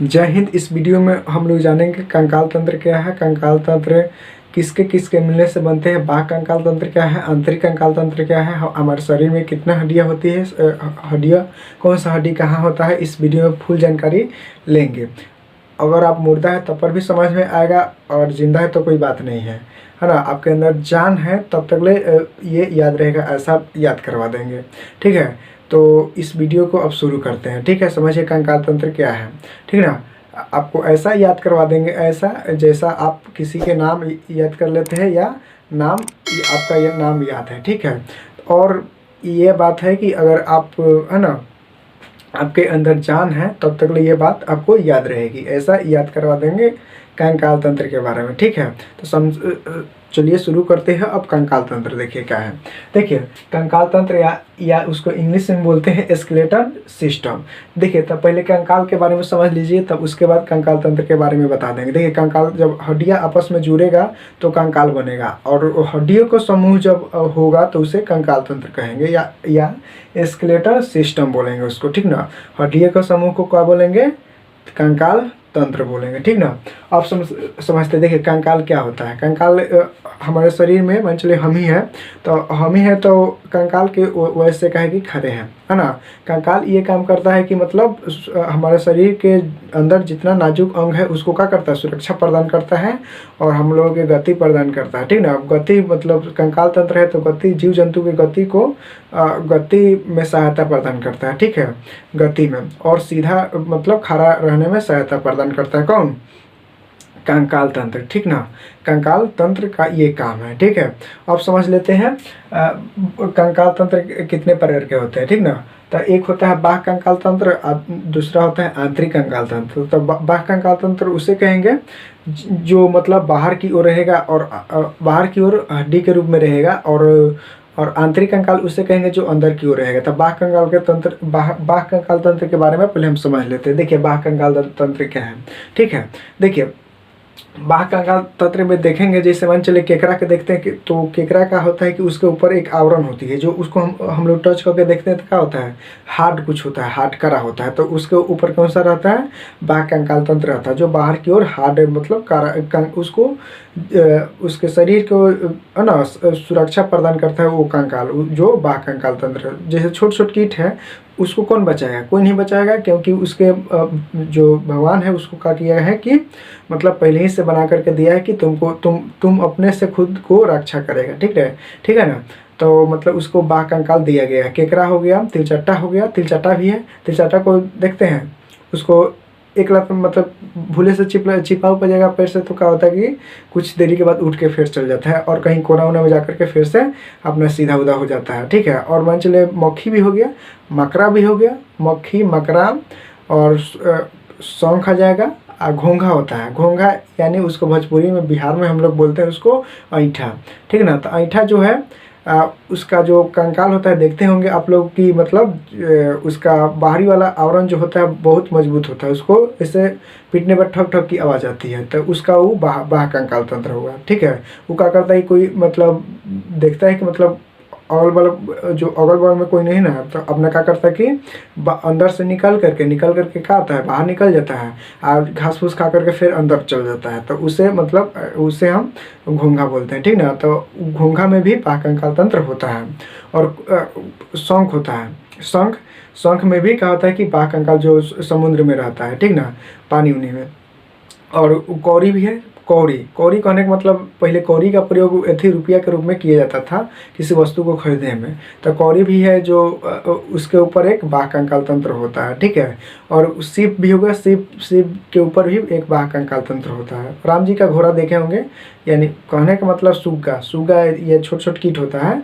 जय हिंद। इस वीडियो में हम लोग जानेंगे कंकाल तंत्र क्या है, कंकाल तंत्र किसके किसके मिलने से बनते हैं, बाह्य कंकाल तंत्र क्या है, आंतरिक कंकाल तंत्र क्या है, हमारे शरीर में कितना हड्डियां होती है, हड्डियां कौन सा हड्डी कहाँ होता है, इस वीडियो में फुल जानकारी लेंगे। अगर आप मुर्दा है तब पर भी समझ में आएगा और जिंदा है तो कोई बात नहीं है ना। आपके अंदर जान है तब तक ले ये याद रहेगा, ऐसा याद करवा देंगे। ठीक है, तो इस वीडियो को अब शुरू करते हैं। ठीक है, समझिए कंकाल तंत्र क्या है। ठीक है ना, आपको ऐसा याद करवा देंगे, ऐसा जैसा आप किसी के नाम याद कर लेते हैं या नाम आपका ये नाम याद है। ठीक है, और ये बात है कि अगर आप है ना आपके अंदर जान है तब तक ये बात आपको याद रहेगी, ऐसा याद करवा देंगे कंकाल तंत्र के बारे में। ठीक है, तो चलिए शुरू करते हैं। अब कंकाल तंत्र देखिए क्या है। देखिए कंकाल तंत्र या उसको इंग्लिश में बोलते हैं स्केलेटल सिस्टम। देखिए तब पहले कंकाल के बारे में समझ लीजिए, तब उसके बाद कंकाल तंत्र के बारे में बता देंगे। देखिए कंकाल, जब हड्डियां आपस में जुड़ेगा तो कंकाल बनेगा, और हड्डियों का समूह जब होगा तो उसे कंकाल तंत्र कहेंगे या स्केलेटल सिस्टम बोलेंगे उसको। ठीक ना, हड्डियों का समूह को क्या बोलेंगे? कंकाल तंत्र बोलेंगे। ठीक ना, आप समझते। देखिए कंकाल क्या होता है। कंकाल हमारे शरीर में मान चलिए हम ही हैं, तो हम ही है तो कंकाल के वैसे कहे कि खड़े हैं, है ना। कंकाल ये काम करता है कि मतलब हमारे शरीर के अंदर जितना नाजुक अंग है उसको क्या करता है? सुरक्षा प्रदान करता है और हम लोगों के गति प्रदान करता है। ठीक ना, गति मतलब कंकाल तंत्र है तो गति, जीव जंतु की गति को गति में सहायता प्रदान करता है। ठीक है, गति में, और सीधा मतलब खड़ा रहने में सहायता प्रदान करता है। कौन? कंकाल तंत्र। ठीक ना, कंकाल तंत्र का ये काम है। ठीक है, अब समझ लेते हैं कंकाल तंत्र कितने प्रकार के होते हैं। ठीक ना, तो एक होता है बाह्य कंकाल तंत्र, दूसरा होता है आंतरिक कंकाल तंत्र। तो बाह्य कंकाल तंत्र उसे कहेंगे जो मतलब बाहर की ओर रहेगा और बाहर की ओर हड्डी के रूप में रहेगा, और आंतरिक कंकाल उसे कहेंगे जो अंदर की ओर रहेगा। तब बाह्य कंकाल के तंत्र, बाह्य कंकाल तंत्र के बारे में पहले हम समझ लेते हैं। देखिए बाह्य कंकाल तंत्र क्या है। ठीक है, देखिए बाह्य कंकाल तंत्र में देखेंगे, जैसे मान चले केकड़ा के देखते हैं कि तो केकड़ा का होता है कि उसके ऊपर एक आवरण होती है, जो उसको हम लोग टच करके देखते हैं तो क्या होता है? हार्ड कुछ होता है, हार्ड करा होता है। तो उसके ऊपर कौन सा रहता है? बाह्य कंकाल तंत्र रहता है, जो बाहर की ओर हार्ड मतलब उसको उसके शरीर को है ना सुरक्षा प्रदान करता है। वो कंकाल जो बाह्य कंकाल तंत्र है। जैसे छोटे छोटे कीट है, उसको कौन बचाएगा? कोई नहीं बचाएगा, क्योंकि उसके जो भगवान है उसको क्या किया है कि मतलब पहले ही से बना करके दिया है कि तुम अपने से खुद को रक्षा करेगा। ठीक है ना, तो मतलब उसको बाह्य कंकाल दिया गया है। केकड़ा हो गया, तिलचट्टा हो गया, तिलचट्टा भी है। तिलचट्टा को देखते हैं, उसको एक लत मतलब भूले से चिपा ऊपर जाएगा पैर से, तो क्या होता है कि कुछ देरी के बाद उठ के फिर चल जाता है और कहीं कोना वोना में जाकर के फिर से अपना सीधा उदा हो जाता है। ठीक है, और मान चले मक्खी भी हो गया, मकरा भी हो गया, मक्खी मकरा, और शौंख आ जाएगा। घोंघा होता है, घोंघा यानी उसको भोजपुरी में बिहार में हम लोग बोलते हैं उसको ऐंठा। ठीक है ना, तो ऐंठा जो है उसका जो कंकाल होता है देखते होंगे आप लोग की मतलब उसका बाहरी वाला आवरण जो होता है बहुत मजबूत होता है, उसको ऐसे पीटने पर ठक ठक की आवाज़ आती है, तो उसका वो बाह्य कंकाल तंत्र होगा। ठीक है, वो क्या करता है, कोई मतलब देखता है कि मतलब अगल बगल में कोई नहीं ना, तो अपना क्या करता है कि अंदर से निकल करके क्या आता है? बाहर निकल जाता है और घास फूस खा करके फिर अंदर चल जाता है। तो उसे मतलब उसे हम घोंघा बोलते हैं। ठीक ना, तो घोंघा में भी बाह्य कंकाल तंत्र होता है। और शंख होता है, शंख में भी क्या होता है कि बाह्य कंकाल जो समुद्र में रहता है। ठीक ना, पानी उनी में। और कौड़ी भी है। कौड़ी कहने का मतलब पहले कौड़ी का प्रयोग अथी रुपया के रूप में किया जाता था किसी वस्तु को खरीदने में। तो कौड़ी भी है जो उसके ऊपर एक बाह्य कंकाल तंत्र होता है। ठीक है, और सीप भी होगा, सीप के ऊपर भी एक बाह्य कंकाल तंत्र होता है। राम जी का घोड़ा देखे होंगे, यानी कहने का मतलब सुग्गा ये छोट कीट होता है।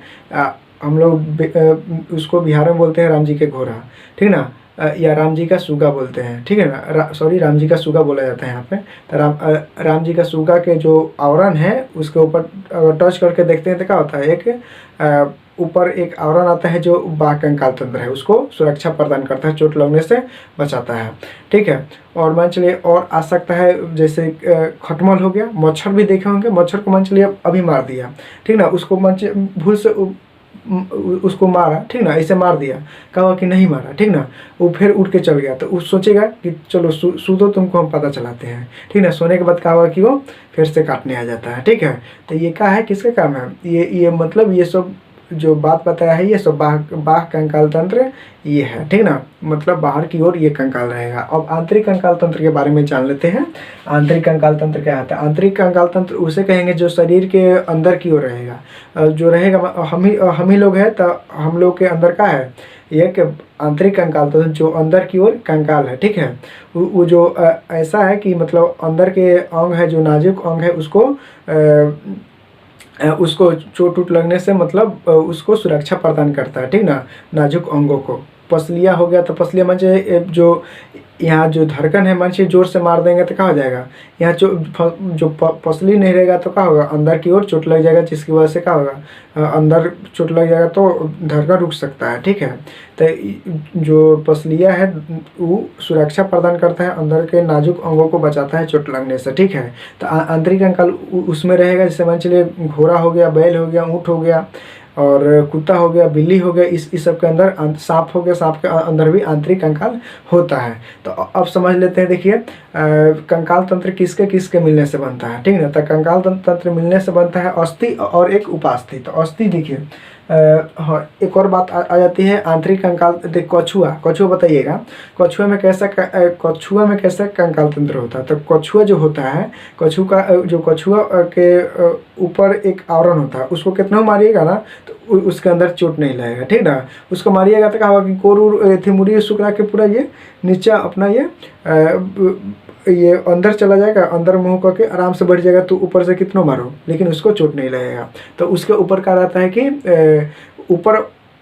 हम लोग उसको बिहार में बोलते हैं राम जी के घोड़ा। ठीक ना, या राम जी का सूगा बोलते हैं। ठीक है ना, सॉरी राम जी का सूगा बोला जाता है यहाँ पे। तो राम जी का सूगा के जो आवरण है उसके ऊपर अगर टच करके देखते हैं तो क्या होता है? एक ऊपर एक आवरण आता है जो बाह्य कंकाल तंत्र है, उसको सुरक्षा प्रदान करता है, चोट लगने से बचाता है। ठीक है, और मान चलिए और आ सकता है, जैसे खटमल हो गया। मच्छर भी देखे होंगे, मच्छर को मान चलिए अभी मार दिया। ठीक ना, उसको मान भूल से उसको मारा, ठीक ना, ऐसे मार दिया, कहा कि नहीं मारा, ठीक ना, वो फिर उठ के चल गया, तो वो सोचेगा कि चलो सूदो तुमको हम पता चलाते हैं, ठीक ना। सोने के बाद क्या हुआ कि वो फिर से काटने आ जाता है, ठीक है। तो ये क्या है, किसका काम है, ये मतलब ये सब जो बात बताया है ये सब बाह्य कंकाल तंत्र ये है, ठीक ना, मतलब बाहर की ओर ये कंकाल रहेगा। अब आंतरिक कंकाल तंत्र के बारे में जान लेते हैं। आंतरिक कंकाल तंत्र क्या होता है? आंतरिक कंकाल तंत्र उसे कहेंगे जो शरीर के अंदर की ओर रहेगा, जो रहेगा, हम ही लोग हैं, तो हम लोग के अंदर का है ये कि आंतरिक कंकाल तंत्र जो अंदर की ओर कंकाल है, ठीक है। वो जो ऐसा है कि मतलब अंदर के अंग है, जो नाजुक अंग है, उसको चोट उट लगने से मतलब उसको सुरक्षा प्रदान करता है, ठीक ना, नाजुक अंगों को। पसलिया हो गया तो पसलिया मान जो यहाँ जो धड़कन है, मान जोर से मार देंगे तो क्या हो जाएगा, यहाँ जो पसली नहीं रहेगा तो क्या होगा, अंदर की ओर चोट लग जाएगा, जिसकी वजह से क्या होगा, अंदर चोट लग जाएगा तो धड़कन रुक सकता है, ठीक है। तो जो पसलिया है वो सुरक्षा प्रदान करता है, अंदर के नाजुक अंगों को बचाता है चोट लगने से, ठीक है। तो आंतरिक कंकाल उसमें रहेगा, जैसे मान चलिए घोड़ा हो गया, बैल हो गया, ऊँट हो गया, और कुत्ता हो गया, बिल्ली हो गया, इस सब के अंदर सांप हो गया, सांप के अंदर भी आंतरिक कंकाल होता है। तो अब समझ लेते हैं, देखिए कंकाल तंत्र किसके किसके मिलने से बनता है, ठीक है। तो कंकाल तंत्र मिलने से बनता है अस्थि और एक उपास्थि। तो अस्थि देखिए, हाँ, एक और बात आ जाती है आंतरिक कंकाल। देख कछुआ बताइएगा, कछुआ में कैसा कंकाल तंत्र होता है? तो कछुआ जो होता है, कछुआ के ऊपर एक आवरण होता है, उसको कितना मारिएगा ना तो उसके अंदर चोट नहीं लगेगा, ठीक ना। उसको मारिएगा तो क्या होगा कि कोर थिमुरी सुकरा के पूरा ये नीचे अपना ये अंदर चला जाएगा, अंदर मुंह करके आराम से बढ़ जाएगा, तो ऊपर से कितना मारो लेकिन उसको चोट नहीं लगेगा। तो उसके ऊपर क्या रहता है कि ऊपर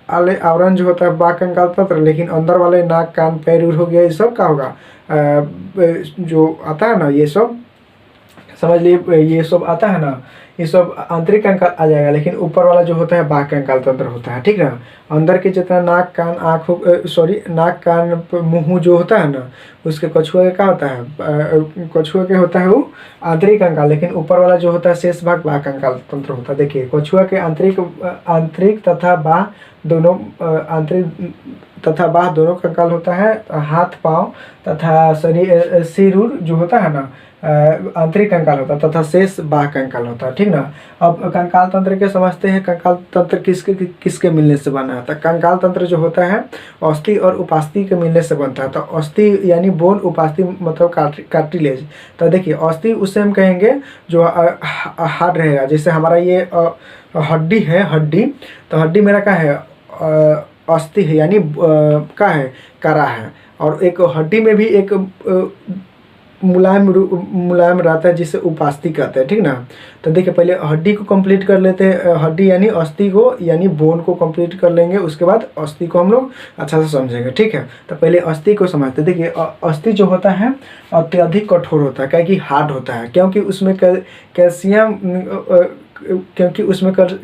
वाले आवरण जो होता है बाह्य कंकाल तंत्र, लेकिन अंदर वाले नाक कान पैर हो गया, ये सब क्या होगा, जो आता है ना, ये सब समझ लिए, ये सब आता है ना, ये सब आंतरिक कंकाल आ जाएगा, लेकिन ऊपर वाला जो होता है बाह्य कंकाल तंत्र होता है, ठीक ना। अंदर के जितना नाक कान नाक कान मुंह जो होता है ना, उसके कछुआ के क्या होता है, कछुआ के होता है वो आंतरिक कंकाल, लेकिन ऊपर वाला जो होता है शेष भाग बाह्य कंकाल तंत्र होता है। देखिए कछुआ के आंतरिक तथा बाह्य दोनों, आंतरिक तथा बाह्य दोनों कंकाल होता है। हाथ पाँव तथा सिर जो होता है ना, आंतरिक कंकाल होता है, तथा शेष बाह्य कंकाल होता है, ठीक ना। अब कंकाल तंत्र के समझते हैं, कंकाल तंत्र किसके मिलने से बना है? तो कंकाल तंत्र जो होता है अस्थि और उपास्थि के मिलने से बनता है। तो अस्थि यानी बोन, उपास्थि मतलब कार्टिलेज। तो देखिए अस्थि उससे हम कहेंगे जो हार्ड रहेगा, जैसे हमारा ये हड्डी है, हड्डी, तो हड्डी मेरा क्या है, अस्थि है, यानी क्या है, कड़ा है। और एक हड्डी में भी एक मुलायम रहता है, जिसे उपास्थि कहते हैं, ठीक ना। तो देखिए पहले हड्डी को कंप्लीट कर लेते हैं, हड्डी यानी अस्थि को, यानी बोन को कंप्लीट कर लेंगे, उसके बाद अस्थि को हम लोग अच्छा से समझेंगे, ठीक है। तो पहले अस्थि को समझते हैं। देखिए अस्थि जो होता है अत्यधिक कठोर होता है, क्या कि हार्ड होता है, क्योंकि उसमें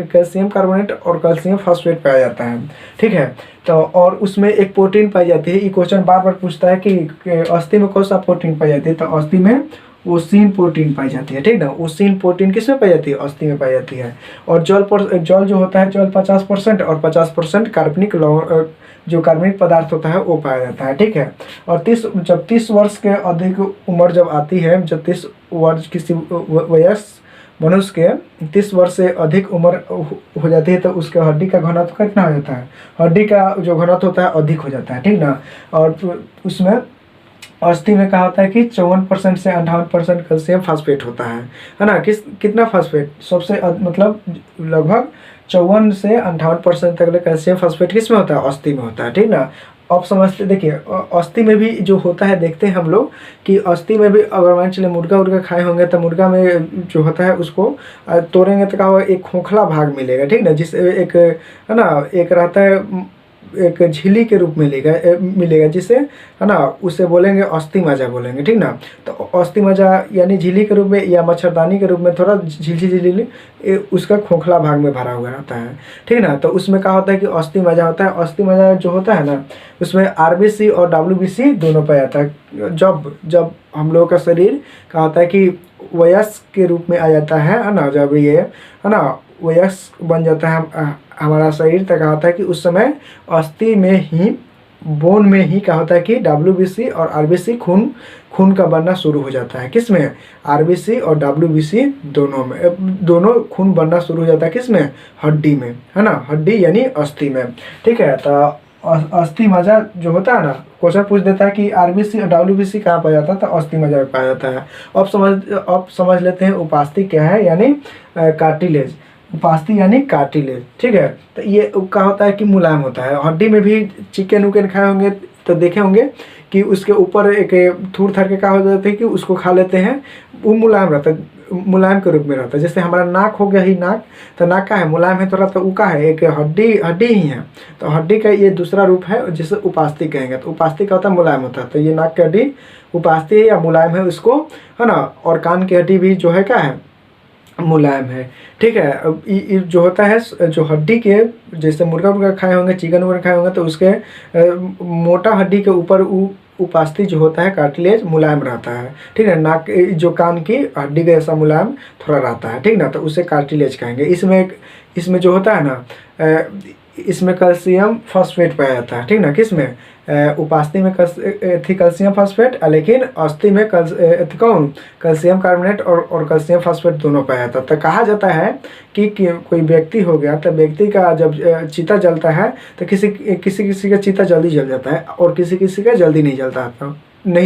कैल्शियम कार्बोनेट और कैल्शियम फॉस्फेट पाया जाता है, ठीक है। तो और उसमें एक प्रोटीन पाई जाती है। ये क्वेश्चन बार बार पूछता है कि अस्थि में कौन सा प्रोटीन पाई जाती है? तो अस्थि में ओसिन प्रोटीन पाई जाती है, ठीक ना। ओसिन प्रोटीन किस में पाई जाती है? अस्थि में पाई जाती है। और जल जो होता है, जल 50% और 50% कार्बनिक जो कार्बनिक पदार्थ होता है वो पाया जाता है, ठीक है। और 30 वर्ष के अधिक उम्र जब आती है, जब 30 वर्ष किसी वयस्क मनुष्य के 30 वर्ष से अधिक उम्र हो जाती है, तो उसके हड्डी का घनत्व कितना हो जाता है? हड्डी का जो घनत्व होता है अधिक हो जाता है, ठीक ना। और उसमें अस्थि में कहा होता है कि 54% से 58% कैल्शियम फास्फेट होता है ना। कितना फास्फेट? सबसे मतलब लगभग 54 से 58% तक कैल्शियम फास्फेट किस में होता है? अस्थि में होता है, ठीक ना। अब समझते, देखिए अस्थि में भी जो होता है, देखते हैं हम लोग कि अस्थि में भी अगर मान चले मुर्गा खाए होंगे, तो मुर्गा में जो होता है उसको तोड़ेंगे तो क्या होगा, एक खोखला भाग मिलेगा, ठीक ना। जिससे एक है ना, एक रहता है, एक झिल्ली के रूप में मिलेगा, जिसे है ना उसे बोलेंगे अस्थि मज्जा बोलेंगे, ठीक ना। तो अस्थि मज्जा यानी झिल्ली के रूप में या मच्छरदानी के रूप में थोड़ा झिल्ली उसका खोखला भाग में भरा हुआ रहता है, ठीक ना। तो उसमें क्या होता है कि अस्थि मज्जा होता है। अस्थि मज्जा जो होता है ना, उसमें RBC और WBC दोनों पाया जाता है। जब हम लोगों का शरीर क्या होता है कि वयस्क के रूप में आ जाता है ना, जब ये है ना वयस्क बन जाता है हमारा शरीर तक होता है कि उस समय अस्थि में ही, बोन में ही क्या होता है कि WBC और RBC खून का बनना शुरू हो जाता है। किस में? RBC और WBC दोनों में, दोनों खून बनना शुरू हो जाता है। किस में? हड्डी में, है ना, हड्डी यानी अस्थि में। ठीक है, तो अस्थि मज्जा जो होता है ना, क्वेश्चन पूछ देता है कि RBC और WBC कहाँ पाया जाता है, तो अस्थि मज्जा में पाया जाता है। अब समझ लेते हैं उपास्थि क्या है, यानी कार्टिलेज। उपास्थि यानी कार्टिलेज। ठीक है, तो ये क्या होता है कि मुलायम होता है। हड्डी में भी चिकन उकन खाए होंगे तो देखे होंगे कि उसके ऊपर एक थूर थर के क्या हो जाते हैं कि उसको खा लेते हैं, वो मुलायम रहता है, मुलायम के रूप में रहता है। जैसे हमारा नाक हो गया ही, नाक तो नाक का है मुलायम है थोड़ा, तो वो का है एक हड्डी ही है। तो हड्डी का ये दूसरा रूप है जिसे उपास्थि कहेंगे। तो उपास्थि का होता है मुलायम होता है, तो ये नाक की हड्डी उपास्थि है या मुलायम है उसको, है ना। और कान की हड्डी भी जो है क्या है, मुलायम है। ठीक है, अब ये जो होता है, जो हड्डी के, जैसे मुर्गा खाए होंगे, चिकन वगैरह खाए होंगे, तो उसके मोटा हड्डी के ऊपर उपास्थि जो होता है कार्टिलेज मुलायम रहता है। ठीक है, नाक जो कान की हड्डी का ऐसा मुलायम थोड़ा रहता है। ठीक ना, तो उसे कार्टिलेज कहेंगे। इसमें जो होता है ना, इसमें कैल्शियम फॉस्फेट पाया जाता है। ठीक ना, किस में? उपास्थि में कैल्शियम फॉस्फेट, लेकिन अस्थि में कौन? कैल्शियम कार्बोनेट और कैल्शियम फॉस्फेट दोनों पाया जाता है। तो कहा जाता है कि कोई व्यक्ति हो गया, तो व्यक्ति का जब चिता जलता है तो किसी का चिता जल्दी जल जाता है और किसी का जल्दी नहीं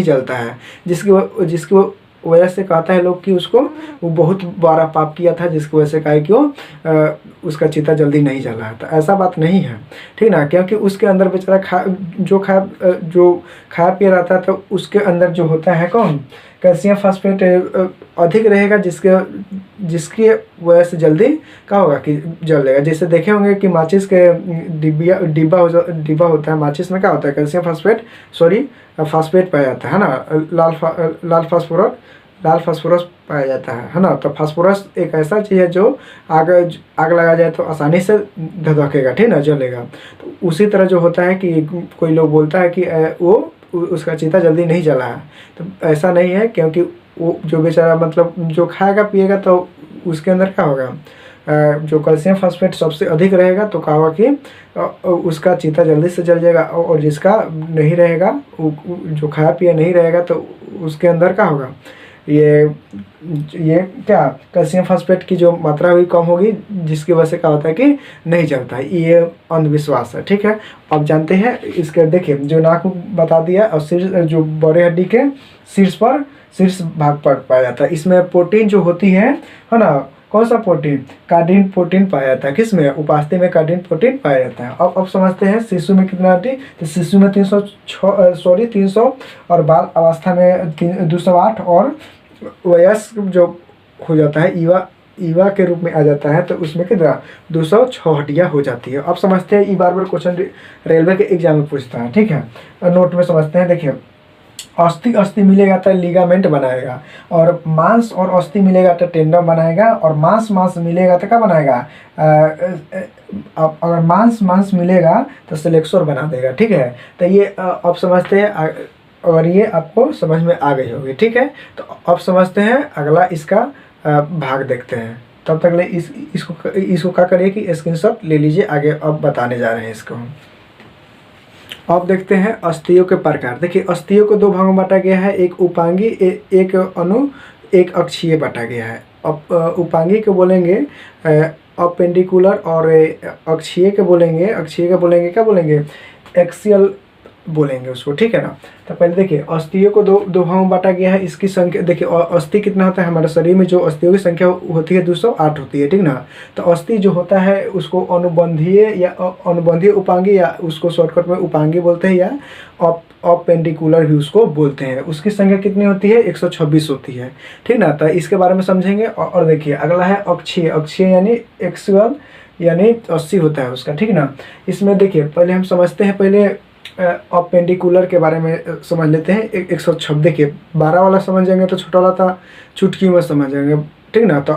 जलता है, जिसकी वजह से कहता है लोग कि उसको वो बहुत बड़ा पाप किया था, जिसकी वजह से कहा कि वो उसका चिता जल्दी नहीं जला है। तो ऐसा बात नहीं है। ठीक ना, क्योंकि उसके अंदर बेचारा जो खाया पिया रहता है, तो उसके अंदर जो होता है कौन? कैल्शियम फॉस्फेट अधिक रहेगा, जिसकी वजह से जल्दी क्या होगा कि जलेगा। जैसे देखे होंगे कि माचिस के डिब्बा होता है, माचिस में क्या होता है? कैल्शियम फॉस्फेट पाया जाता है ना, लाल फास्फोरस पाया जाता है ना। तो फास्फोरस एक ऐसा चीज़ है जो आग लगा जाए तो आसानी से धधकेगा, ठीक ना, जलेगा। तो उसी तरह जो होता है कि कोई लोग बोलता है कि वो उसका चिता जल्दी नहीं जला है, तो ऐसा नहीं है, क्योंकि वो जो बेचारा मतलब जो खाएगा पिएगा तो उसके अंदर क्या होगा, जो कैल्शियम फॉस्फेट सबसे अधिक रहेगा, तो कहा होगा कि उसका चिता जल्दी से जल जाएगा। और जिसका नहीं रहेगा, जो खाया पिया नहीं रहेगा, तो उसके अंदर क्या होगा, ये क्या कैल्शियम फॉस्फेट की जो मात्रा हुई कम होगी, जिसकी वजह से क्या होता है कि नहीं जलता है। ये अंधविश्वास है। ठीक है, अब जानते हैं इसके, देखिए जो नाक बता दिया, और सिर जो बड़े हड्डी के शीर्ष भाग पर पाया जाता है। इसमें प्रोटीन जो होती है ना, कौन सा प्रोटीन? कार्डिन प्रोटीन पाया जाता है। किसमें? उपास्थि में कार्डिन प्रोटीन पाया जाता है। अब समझते हैं शिशु में कितना हड्डी, तो शिशु में 300 और बाल अवस्था में 208 और वयस्क जो हो जाता है ईवा के रूप में आ जाता है, तो उसमें कितना 206 हड्डियाँ हो जाती है। अब समझते हैं, ये बार क्वेश्चन रेलवे के एग्जाम में पूछता है। ठीक है, नोट में समझते हैं। देखिए, अस्थि मिलेगा तो लिगामेंट बनाएगा, और मांस और अस्थि मिलेगा तो टेंडन बनाएगा, और मांस मिलेगा तो क्या बनाएगा, अगर मांस मिलेगा तो सेलेक्सोर बना देगा। ठीक है, तो ये अब समझते हैं, अगर ये आपको समझ में आ गई होगी। ठीक है, तो अब समझते हैं अगला इसका भाग देखते हैं। तब तक ले इसको क्या करिए कि स्क्रीनशॉट ले लीजिए, आगे अब बताने जा रहे हैं इसको। अब देखते हैं अस्थियों के प्रकार। देखिए, अस्थियों को दो भागों में बांटा गया है, एक उपांगी, एक अक्षीय बांटा गया है। अब उपांगी को बोलेंगे अपेंडिकुलर, और अक्षीय के बोलेंगे क्या बोलेंगे, एक्सियल बोलेंगे उसको। ठीक है ना, तो पहले देखिए, अस्थियों को दो भागों में बांटा गया है। इसकी संख्या देखिए, अस्थि कितना होता है हमारे शरीर में, जो अस्थियों की संख्या होती है 208 होती है। ठीक ना, तो अस्थि जो होता है उसको अनुबंधीय उपांगी, या उसको शॉर्टकट में उपांगी बोलते हैं, या अपेंडिकुलर भी उसको बोलते हैं। उसकी संख्या कितनी होती है? 126 होती है। ठीक ना, तो इसके बारे में समझेंगे। और देखिए अगला है अक्षीय यानी एक्सुअल, यानी 80 होता है उसका। ठीक ना, इसमें देखिए पहले हम समझते हैं, पहले अपेंडिकुलर के बारे में समझ लेते हैं। 126 देखिए, 12 वाला समझेंगे तो छोटा वाला था चुटकी में समझेंगे। ठीक ना, तो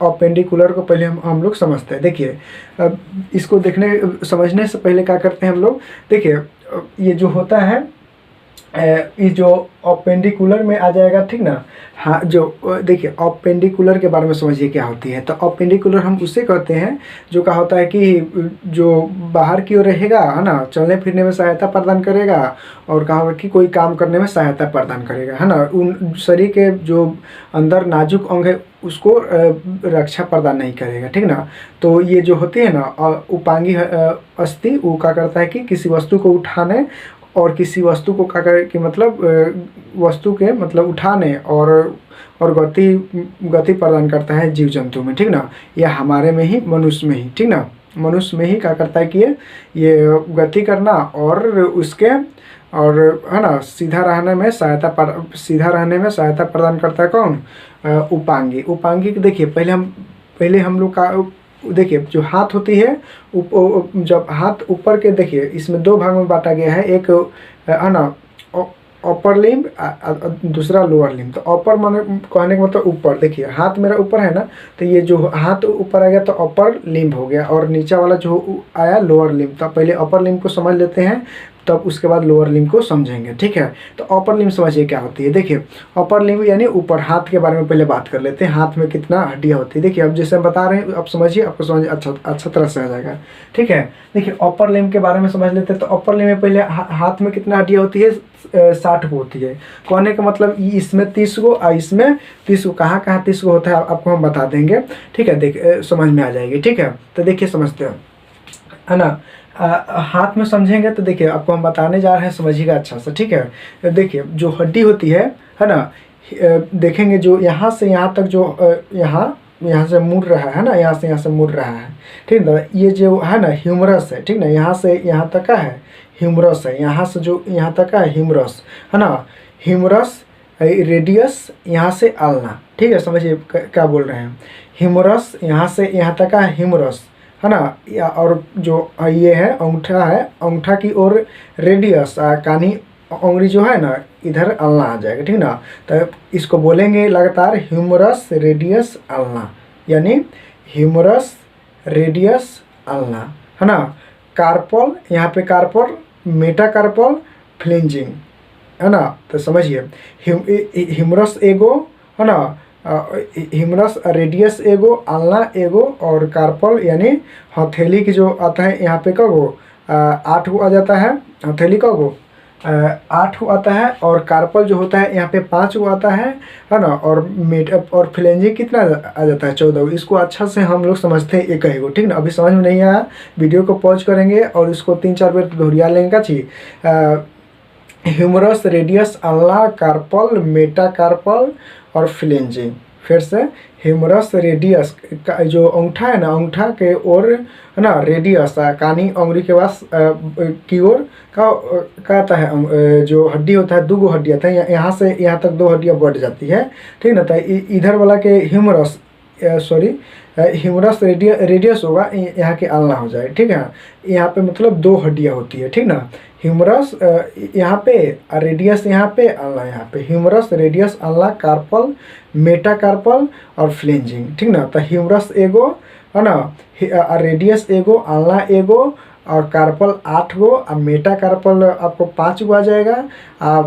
अपेंडिकुलर को पहले हम लोग समझते हैं। देखिए, इसको समझने से पहले क्या करते हैं हम लोग, देखिए ये जो होता है ये जो अपेंडिकुलर में आ जाएगा, ठीक ना। हाँ, जो देखिए अपेंडिकुलर के बारे में समझिए क्या होती है। तो अपेंडिकुलर हम उसे कहते हैं जो क्या होता है कि जो बाहर की ओर रहेगा, है ना, चलने फिरने में सहायता प्रदान करेगा, और कहा होगा कि कोई काम करने में सहायता प्रदान करेगा, है ना। उन शरीर के जो अंदर नाजुक अंग है उसको रक्षा प्रदान नहीं करेगा, ठीक ना। तो ये जो होती है ना उपांगी अस्थि, वो क्या करता है कि किसी वस्तु को उठाने और किसी वस्तु को क्या करे कि मतलब वस्तु के मतलब उठाने और गति प्रदान करता है जीव जंतु में, ठीक ना। यह हमारे में ही, मनुष्य में ही, ठीक ना, मनुष्य में ही क्या करता है कि ये गति करना और उसके और है ना सीधा रहने में सहायता प्रदान करता है कौन? उपांगी। उपांगी देखिए पहले हम लोग का देखिए जो हाथ होती है, जब हाथ ऊपर के, देखिए इसमें दो भाग में बांटा गया है, एक है ना अपर लिम्ब, दूसरा लोअर लिम्ब। तो अपर माने कहने का मतलब ऊपर, देखिए हाथ मेरा ऊपर है ना, तो ये जो हाथ ऊपर आ गया तो अपर लिम्ब हो गया, और नीचे वाला जो आया लोअर लिम्ब। तो पहले अपर लिम्ब को समझ लेते हैं, तब उसके बाद लोअर लिम्ब को समझेंगे, ठीक है। तो अपर लिम्ब समझिए क्या होती है। देखिए अपर लिम्ब यानी ऊपर, हाथ के बारे में पहले बात कर लेते हैं। हाथ में कितना हड्डियाँ होती है, देखिए अब जैसे हम बता रहे हैं, अब समझिए, आपको समझ अच्छा तरह से आ जाएगा, ठीक है। देखिए अपर लिम्ब के बारे में समझ लेते हैं। तो अपर लिम्ब में पहले हाथ में कितना हड्डियाँ होती है? 60 को होती है। कहने का मतलब इसमें 30 गो और इसमें 30 गो, कहाँ 30 गो होता है आपको हम बता देंगे, ठीक है। समझ में आ जाएगी, ठीक है। तो देखिए समझते हैं, है ना। हाथ में समझेंगे तो देखिए आपको हम बताने जा रहे हैं, समझिएगा अच्छा से, ठीक है। देखिए जो हड्डी होती है ना, देखेंगे जो यहाँ से यहाँ तक जो यहाँ से मुड़ रहा है ना, यहाँ से मुड़ रहा है, ठीक ना। ये जो है ना ह्यूमरस है, ठीक ना, यहाँ से यहाँ तक का है ह्यूमरस है, यहाँ से जो यहाँ तक का है ह्यूमरस, है ना। ह्यूमरस रेडियस यहाँ से आलना, ठीक है। समझिए क्या बोल रहे हैं। ह्यूमरस यहाँ से यहाँ तक का है ह्यूमरस, है ना। और जो ये है अंगूठा है, अंगूठा की ओर रेडियस, कानी उंगली जो है ना इधर आलना आ जाएगा, ठीक ना। तो इसको बोलेंगे लगातार ह्यूमरस रेडियस आलना, यानी ह्यूमरस रेडियस आलना, है ना। कार्पल, यहाँ पे कार्पल, मेटाकार्पल, फ्लिंजिंग, है ना। तो समझिए ह्यूमरस एगो, है ना, ह्यूमरस रेडियस एगो, आलना एगो, और कार्पल यानी हथेली की जो आता है यहाँ पे कगो 8 गो आ जाता है, हथेली कगो 8 गो आता है, और कार्पल जो होता है यहाँ पे 5 गो आता है ना। और फ्लेंजिंग कितना आ जाता है? 14 गो। इसको अच्छा से हम लोग समझते हैं एक ही गो, ठीक ना। अभी समझ में नहीं आया, वीडियो को पॉज करेंगे और इसको 3-4 बार दोहरिया लेंगे का चाहिए। ह्यूमरस रेडियस आलना, कार्पल, मेटाकार्पल और फ्लेंजिंग। फिर से ह्यूमरस रेडियस का जो अंगूठा है ना, अंगूठा के ओर, है ना, रेडियस कानी उंगली के पास की ओर का आता है, जो हड्डी होता है 2 गो हड्डी आता है, यहाँ से यहाँ तक 2 हड्डियाँ बढ़ जाती है, ठीक ना। तो इधर वाला के ह्यूमरस ह्यूमरस रेडियस होगा, यहाँ के आलना हो जाए, ठीक है। यहाँ पे मतलब 2 हड्डियाँ होती है, ठीक ना। ह्यूमरस यहाँ पे, रेडियस यहाँ पे, आलना यहाँ पे। ह्यूमरस रेडियस आलना, कार्पल, मेटाकार्पल और फ्लेंजिंग, ठीक ना। तो ह्यूमरस एगो, है ना, रेडियस एगो, आलना एगो, और कार्पल 8 गो, और मेटाकार्पल आपको 5 गो आ जाएगा,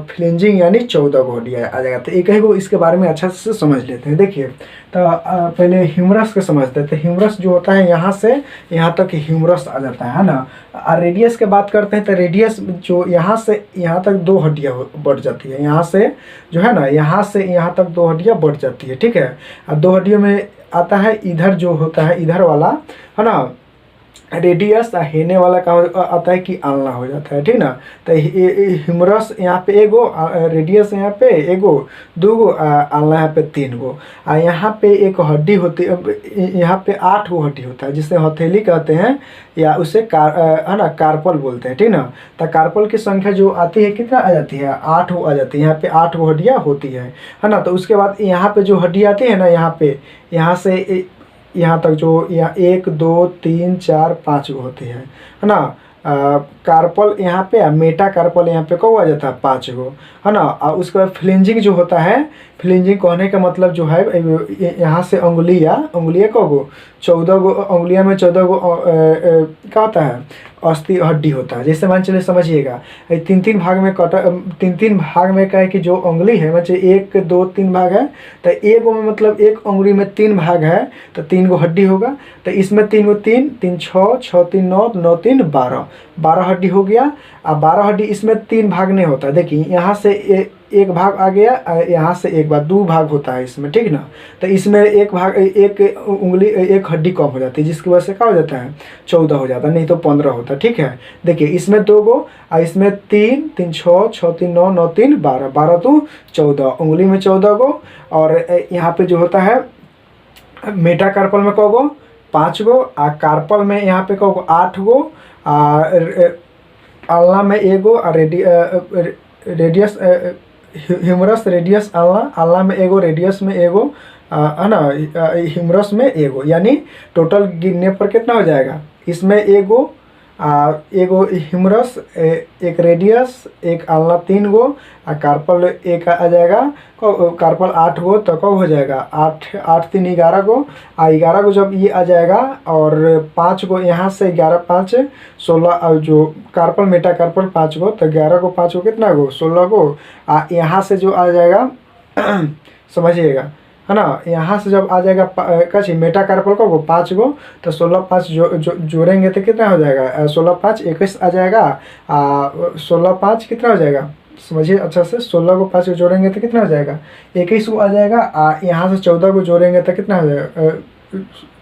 फ्लेंजिंग यानी 14 गो हड्डियाँ आ जाएगा। तो एक ही गो इसके बारे में अच्छा से समझ लेते हैं। देखिए तो पहले ह्यूमरस को समझते हैं। तो ह्यूमरस जो होता है यहाँ से यहाँ तक ह्यूमरस आ जाता है ना। और रेडियस की बात करते हैं तो रेडियस जो यहाँ से यहाँ तक 2 हड्डियाँ बढ़ जाती है, यहाँ से जो है ना, यहाँ से यहाँ तक 2 हड्डियाँ बढ़ जाती है, ठीक है। और 2 हड्डियों में आता है इधर जो होता है, इधर वाला, है ना, रेडियस, हेने वाला का आता है कि आलना हो जाता है, ठीक ना। तो ह्यूमरस यहाँ पे एगो, रेडियस यहाँ पे एगो, 2 गो, आलना यहाँ पे 3 गो। यहाँ पे एक हड्डी होती है, यहाँ पे 8 गो हड्डी होता है जिसे हथेली कहते हैं, या उसे है ना कार्पल बोलते हैं, ठीक ना। तो कार्पल की संख्या जो आती है कितना आ जाती है? 8 गो आ जाती है। यहाँ पे 8 गो हड्डियाँ होती है ना। तो उसके बाद यहाँ पे जो हड्डी आती है ना, यहाँ पे यहाँ से यहाँ तक जो यहाँ 1 2 3 4 5 गो होती है ना। कार्पल यहाँ पे, मेटा कार्पल यहाँ पे कब आ जाता है? 5 गो, है ना। और उसके बाद फ्लेंजिंग जो होता है, फ्लिंजिंग कहने का मतलब जो है यहाँ से उंगलियाँ को गो 14 गो उंगलियाँ में 14 गो क्या होता है अस्थि हड्डी होता है। जैसे मान चलिए समझिएगा तीन भाग में कटा तीन भाग में क्या है कि जो उंगली है मतलब 1 2 3 भाग है, तो एक में मतलब एक उंगली में 3 भाग है तो 3 गो हड्डी होगा। तो इसमें 3 गो 3 3 6 6 3 9 9 3 12 हड्डी हो गया। अब 12 हड्डी इसमें 3 भाग नहीं होता, देखिए यहाँ से एक भाग आ गया, यहाँ से एक बार 2 भाग होता है इसमें, ठीक ना। तो इसमें एक उंगली एक हड्डी कम हो जाती है, जिसकी वजह से क्या हो जाता है 14 हो जाता है, नहीं तो 15 होता है, ठीक है। देखिए इसमें 2 गो और इसमें 3 3 6 6 3 9 9 3 12 12 तो 14 उंगली में 14 गो। और यहाँ पे जो होता है मेटाकार्पल में कौ गो 5 गो, आ कार्पल में यहाँ पे कौ गो 8 गो, आल्ना में 1 गो, और रेडियस ह्यूमरस रेडियस आल्ना में 1 गो, रेडियस में 1 गो, है ना, ह्यूमरस में 1 गो, यानी टोटल गिनने पर कितना हो जाएगा इसमें 1 गो, एगो ह्यूमरस, एक रेडियस, एक आल्ना 3 गो, कार्पल एक आ जाएगा, कार्पल 8 गो, तो कब हो जाएगा 8 8 3 11 गो, 11 गो जब ये आ जाएगा, और 5 गो यहाँ से 11 5 16, और जो कार्पल मेटा कार्पल 5 गो, तो 11 गो 5 गो कितना गो 16 गो, यहाँ से जो आ जाएगा समझिएगा, है ना, यहाँ से जब आ जाएगा कैसे मेटा कार्पल को 5 गो, तो 16 5 जोड़ेंगे तो कितना हो जाएगा 16 5 21 आ जाएगा, 16 5 कितना हो जाएगा समझिए अच्छा से, 16 को 5 को जोड़ेंगे तो कितना हो जाएगा 21 को आ जाएगा, यहाँ से 14 को जोड़ेंगे तो कितना हो जाएगा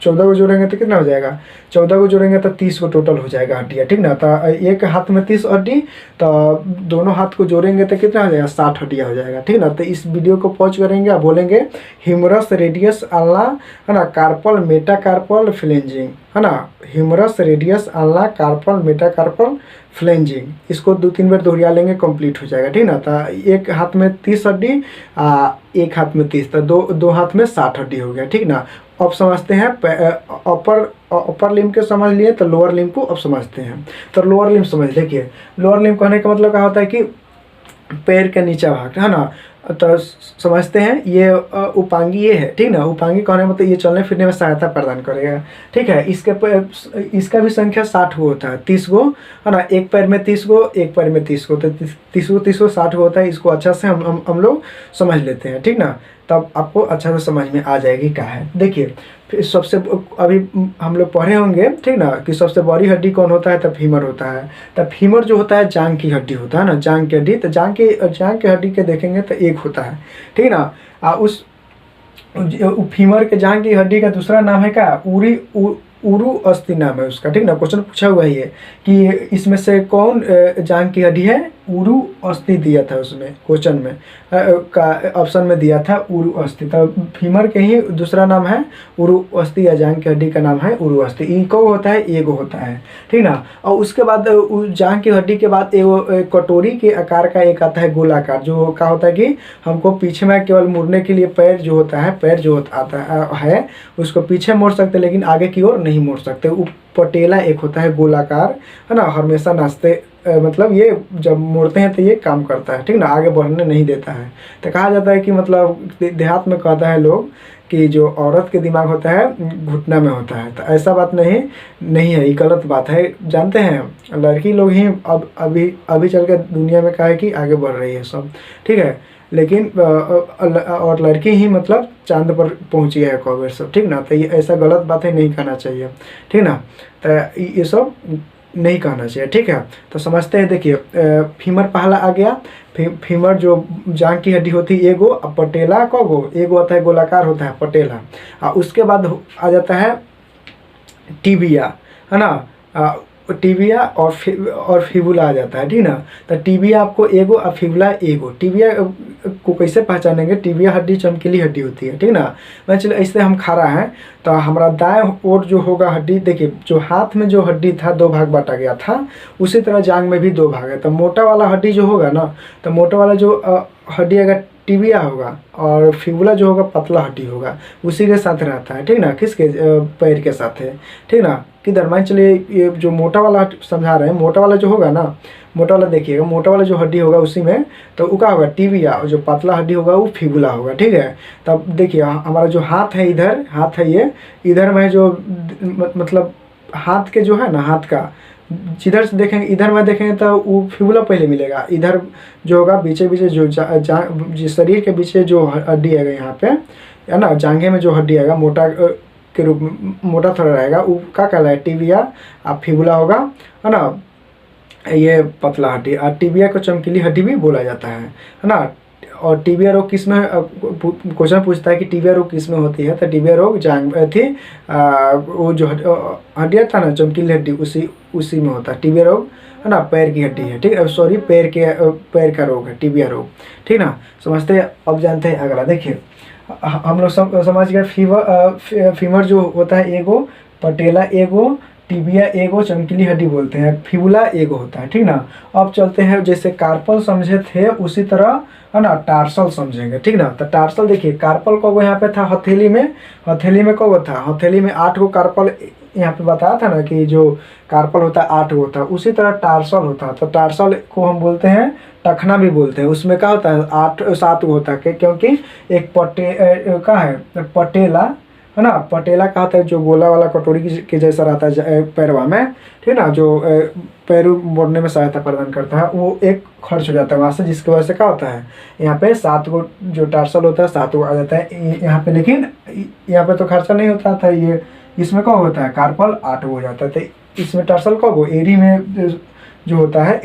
14 को जोड़ेंगे तो कितना हो जाएगा 14 को जोड़ेंगे तो 30 को टोटल हो जाएगा हड्डियाँ, ठीक ना। तो एक हाथ में 30 हड्डी, तो दोनों हाथ को जोड़ेंगे तो कितना हो जाएगा 60 हड्डियाँ हो जाएगा, ठीक ना। तो इस वीडियो को पॉज करेंगे और बोलेंगे ह्यूमरस रेडियस आल्ना, है ना, कार्पल मेटा कार्पल फ्लेंजिंग, है ना, humerus radius ulna carpal metacarpal phalanges, इसको 2-3 बार दोहरा लेंगे कंप्लीट हो जाएगा, ठीक ना। तो एक हाथ में 30 हड्डी, एक हाथ में 30, तो दो हाथ में 60 हड्डी हो गया, ठीक ना। अब समझते हैं अपर लिम्ब के समझ लिए, तो लोअर लिम्ब को अब समझते हैं। तो लोअर लिम्ब समझ, देखिए लोअर लिम्ब कहने का मतलब क्या होता है कि पैर के नीचे भाग, है ना। तो समझते हैं ये उपांगी ये है, ठीक ना। उपांगी कहने मतलब ये चलने फिरने में सहायता प्रदान करेगा, ठीक है। इसका भी संख्या 60 गो होता है, 30 गो, है ना, एक पैर में 30 गो, एक पैर में 30 गो, तो 30 गो 60 गो होता है। इसको अच्छा से हम लोग समझ लेते हैं, ठीक ना, तब आपको अच्छा से समझ में आ जाएगी क्या है। देखिए फिर सबसे अभी हम लोग पढ़े होंगे, ठीक ना, कि सबसे बड़ी हड्डी कौन होता है, तब फीमर होता है। तब फीमर जो होता है जांग की हड्डी होता है ना, जांग की हड्डी। तो जांग के हड्डी के देखेंगे तो एक होता है, ठीक ना। उस फीमर के जांग की हड्डी का दूसरा नाम है क्या उरु अस्थि नाम है उसका, ठीक ना। क्वेश्चन पूछा हुआ ही है कि इसमें से कौन जांग की हड्डी है, उरु अस्थि दिया था उसमें क्वेश्चन में का ऑप्शन में दिया था उरु अस्थि। तो फीमर के ही दूसरा नाम है उरु अस्थि, या जांग की हड्डी का नाम है उरु अस्थि। इनको होता है एगो होता है, ठीक ना। और उसके बाद जांग की हड्डी के बाद एगो कटोरी के आकार का एक आता है गोलाकार, जो क्या होता है कि हमको पीछे में केवल मुड़ने के लिए पैर जो होता है, पैर जो आता है उसको पीछे मोड़ सकते, लेकिन आगे की ओर नहीं मोड़ सकते। पटेला एक होता है गोलाकार, है ना, हमेशा नाचते मतलब ये जब मोड़ते हैं तो ये काम करता है, ठीक ना, आगे बढ़ने नहीं देता है। तो कहा जाता है कि मतलब देहात में कहता है लोग कि जो औरत के दिमाग होता है घुटना में होता है, तो ऐसा बात नहीं है, ये गलत बात है। जानते हैं लड़की लोग ही अब अभी चल के दुनिया में क्या है कि आगे बढ़ रही है सब, ठीक है, लेकिन और लड़की ही मतलब चांद पर पहुंची है कौवेर सब, ठीक ना। तो ये ऐसा गलत बात है, नहीं कहना चाहिए, ठीक ना। तो ये सब नहीं कहना चाहिए, ठीक है। तो समझते हैं, देखिए फीमर पहला आ गया। फीमर जो जांग की हड्डी होती है एगो, अब पटेला को गो एगो होता है गोलाकार होता है पटेला, और उसके बाद आ जाता है टिबिया, है ना, टिबिया और फिबुला आ जाता है, ठीक ना। तो टिबिया आपको एगो और फिबुला एगो। टिबिया को कैसे पहचानेंगे, टिबिया हड्डी चमकीली हड्डी होती है, ठीक ना। मैं चलो इससे हम खड़ा हैं तो हमारा दाएं ओर जो होगा हड्डी, देखिए जो हाथ में जो हड्डी था 2 भाग बांटा गया था, उसी तरह जांग में भी 2 भाग है। तो मोटा वाला हड्डी जो होगा ना, तो मोटा वाला जो हड्डी अगर टिबिया होगा और फिबुला जो होगा पतला हड्डी होगा, उसी के साथ रहता है, ठीक ना, किसके पैर के साथ है, ठीक ना। किधर मान चलिए ये जो मोटा वाला समझा रहे हैं, मोटा वाला जो होगा ना, मोटा वाला देखिएगा, मोटा वाला जो हड्डी होगा उसी में तो वो क्या होगा टिबिया, और जो पतला हड्डी होगा वो फिबुला होगा, ठीक है। तब देखिए हमारा जो हाथ है, इधर हाथ है, ये इधर में जो मतलब हाथ के जो है ना, हाथ का जिधर से देखेंगे, इधर में देखेंगे तो वो फिबुला पहले मिलेगा, इधर जो होगा बीचे बीचे जो शरीर के पीछे जो हड्डी आएगा यहाँ पे है ना, जांघे में जो हड्डी आएगा मोटा के रूप में, मोटा थोड़ा रहेगा, वो क्या कहलाए टिबिया, अब फिबुला होगा, है ना, ये पतला हड्डी। और टिबिया को चमकीली हड्डी भी बोला जाता है ना। और टिबिया रोग किस में, क्वेश्चन पूछता है कि टिबिया रोग किस में होती है, तो टिबिया रोग जांघ थी वो जो हड्डियाँ था ना, चमकीली हड्डी, उसी में होता है टिबिया रोग, है ना, पैर की हड्डी है, ठीक है, सॉरी पैर का रोग है टिबिया रोग, ठीक ना, समझते हैं। अब जानते हैं अगला, देखिए हम लोग समझ गए फीमर जो होता है एगो, पटेला एगो, टिबिया एगो, चमकीली हड्डी बोलते हैं, फिबुला एगो होता है, ठीक ना। अब चलते हैं, जैसे कार्पल समझे थे उसी तरह है ना टार्सल समझेंगे, ठीक ना। तो टार्सल देखिए, कार्पल को यहाँ पे था हथेली में को था, हथेली में 8 गो कार्पल, यहाँ पे बताया था ना कि जो कार्पल होता है 8 गो होता है, उसी तरह टार्सल होता है। तो टार्सल को हम बोलते हैं टखना भी बोलते हैं, उसमें क्या होता है 7 गो होता है, क्योंकि एक क्या है पटेला, है ना, पटेला का होता है जो गोला वाला कटोरी के जैसा रहता है पैरवा में, ठीक ना, जो पैरू मोड़ने में सहायता प्रदान करता है, वो एक खर्च हो जाता है वहाँ से, जिसकी वजह से क्या होता है यहाँ पे 7 गो जो टार्सल होता है 7 गो आ जाता है यहाँ पे। लेकिन यहाँ पे तो खर्चा नहीं होता था, ये इसमें क्या होता है कार्पल 8 गो हो जाता है। तो इसमें टार्सल कब हो, एरी में जो होता है,